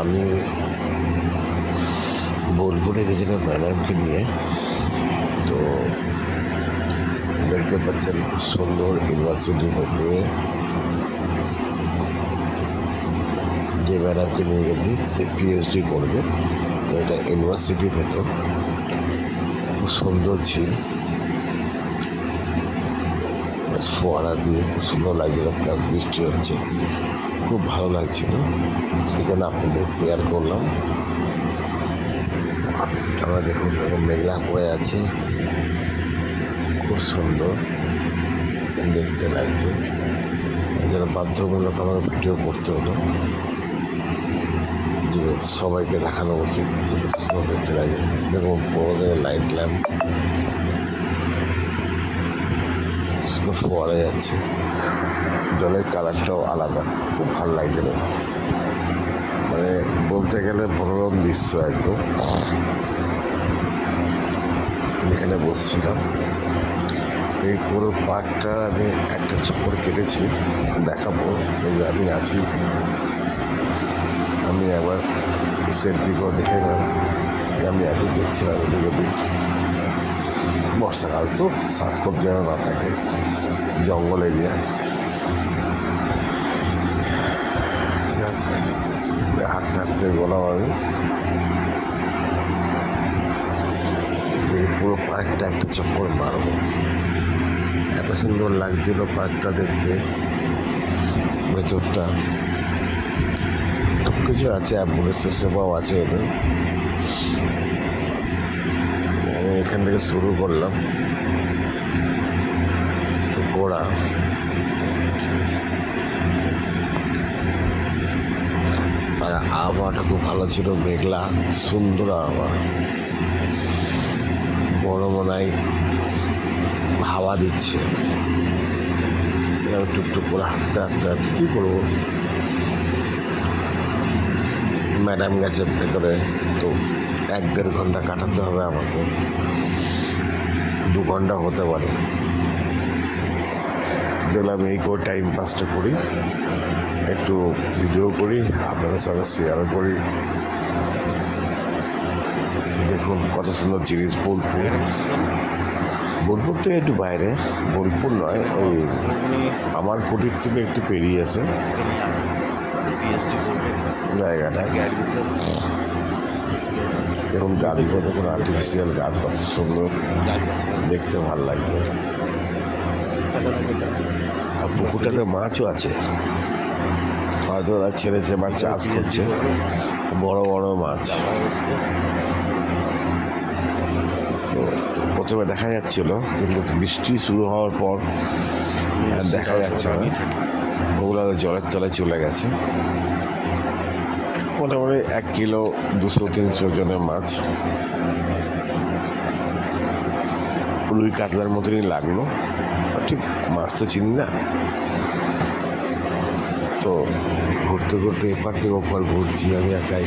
আমি বোলপুরে গেছিলাম ম্যাডামকে নিয়ে। তো দেখতে পাচ্ছেন সুন্দর ইউনিভার্সিটির মধ্যে যে ম্যাডামকে নিয়ে গেছি সে পিএইচডি করবে। তো এটা ইউনিভার্সিটির ভেতর, খুব সুন্দর ঝিল, ফোয়ারা দিয়ে খুব সুন্দর লাগছিল, প্লাস বৃষ্টি হচ্ছে, খুব ভালো লাগছিল। সেখানে আপনাদের শেয়ার করলাম। আমরা দেখুন মেঘলা করে আছে, খুব সুন্দর দেখতে লাগছে। এই জন্য বাধ্যমূলক আমাকে ভিডিও করতে হলো, যে সবাইকে দেখানো উচিত যে সুন্দর দেখতে লাগে। দেখুন বড় লাইট ল্যাম্প শুধু ফোয়ারা যাচ্ছে, জলের কালারটাও আলাদা, খুব ভালো লাগছিল। মানে বলতে গেলে মনোরম দৃশ্য একদম। এখানে বসছিলাম। এই পুরো পার্কটা আমি একটা চক্কর কেটেছি, দেখাবো। এই যে আমি আছি, আমি একবার সেলফি করে দেখে গেলাম আমি আছি, দেখছিলাম ওদিক ওদিক। বর্ষাকাল তো সাপ যেন না থাকে, জঙ্গল এরিয়া। হাঁটতে হাঁটতে গেলাম আমি। এই পুরো পার্কটা একটা চক্কর মারবো, এত সুন্দর লাগছিল পার্কটা দেখতে। ভেতরটা সব কিছু আছে, অ্যাম্বুলেন্স সেবাও আছে ওদের। আমি এখান থেকে শুরু করলাম। তো ঘোড়া আর আবহাওয়াটা খুব ভালো ছিল, মেঘলা, সুন্দর আবহাওয়া। বড় মনায় হাওয়া দিচ্ছে, টুকটুক করে হাঁটতে হাঁটতে হাঁটতে কী করবো। ম্যাডাম গেছে ভেতরে, তো 1-1.5 ঘন্টা কাটাতে হবে আমাকে, 2 ঘন্টা হতে পারে। দেখলাম এই করে টাইম পাসটা করি, একটু ভিডিও করি, আপনাদের সঙ্গে শেয়ার করি। দেখুন কত সুন্দর জিনিস। বোলপুর থেকে একটু বাইরে, বোলপুর নয়, ওই আমার কুটির থেকে একটু পেরিয়ে আছে জায়গাটা। দেখুন গাছগুলো, দেখুন আর্টিফিশিয়াল গাছ, কত সুন্দর দেখতে, ভালো লাগছে। আর পুকুরটাতে মাছও আছে, হয়তো ওরা ছেড়েছে বা চাষ করছে, বড় বড় মাছ। তো প্রথমে দেখা যাচ্ছিল, কিন্তু বৃষ্টি শুরু হওয়ার পর দেখা যাচ্ছে না, ওগুলো জলের তলায় চলে গেছে। মোটামুটি 1 কিলো 200-300 ওজনের মাছ, রুই কাতলার মতনই লাগলো। ঠিক মাছ তো চিনি না। তো ঘুরতে ঘুরতে এপার থেকে ওপার ঘুরছি আমি একাই।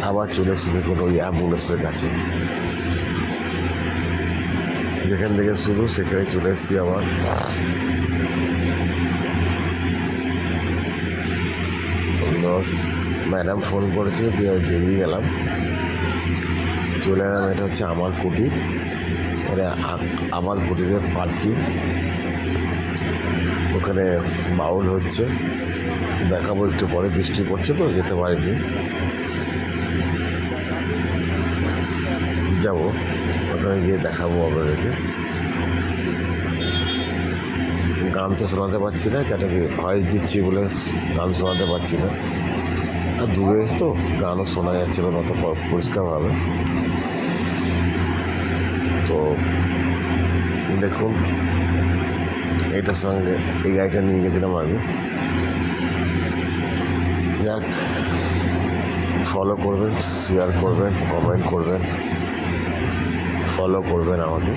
আবার চলে এসেছি দেখুন ওই অ্যাম্বুলেন্সের কাছে, যেখান থেকে শুরু সেখানে চলে এসেছি আবার। ম্যাডাম ফোন করেছে, দিয়ে বেরিয়ে গেলাম, চলে এলাম। এটা হচ্ছে আমার কুটির, এটা আমার কুটিরের পার্কিং। ওখানে বাউল হচ্ছে, দেখাবো একটু পরে। বৃষ্টি পড়ছে তো যেতে পারিনি, যাবো ওখানে গিয়ে দেখাবো আপনাদেরকে। গান তো শোনাতে পারছি না, কেন কি ভয়েস দিচ্ছি বলে গান শোনাতে পারছি না। আর দূরে তো গানও শোনা যাচ্ছিল না অত পরিষ্কারভাবে। তো দেখুন এটার সঙ্গে এই গাড়িটা নিয়ে গেছিলাম আমি। যাক, ফলো করবেন, শেয়ার করবেন, কমেন্ট করবেন, ফলো করবেন আমাকে,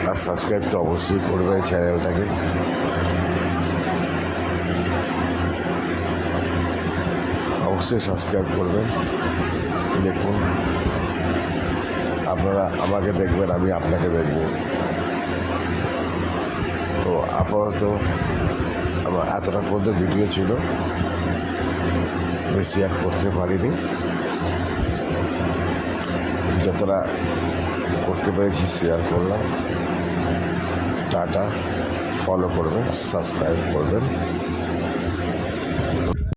আর সাবস্ক্রাইব তো অবশ্যই করবেন চ্যানেলটাকে। অবশ্যই সাবস্ক্রাইব করবেন। দেখুন আপনারা আমাকে দেখবেন, আমি আপনাকে দেখব। তো আপাতত আমার এতটা পর্যন্ত ভিডিও ছিল, বেশি আর করতে পারিনি। যতটা করতে পেরেছি শেয়ার করলাম। টাটা। ফলো করবেন, সাবস্ক্রাইব করবেন।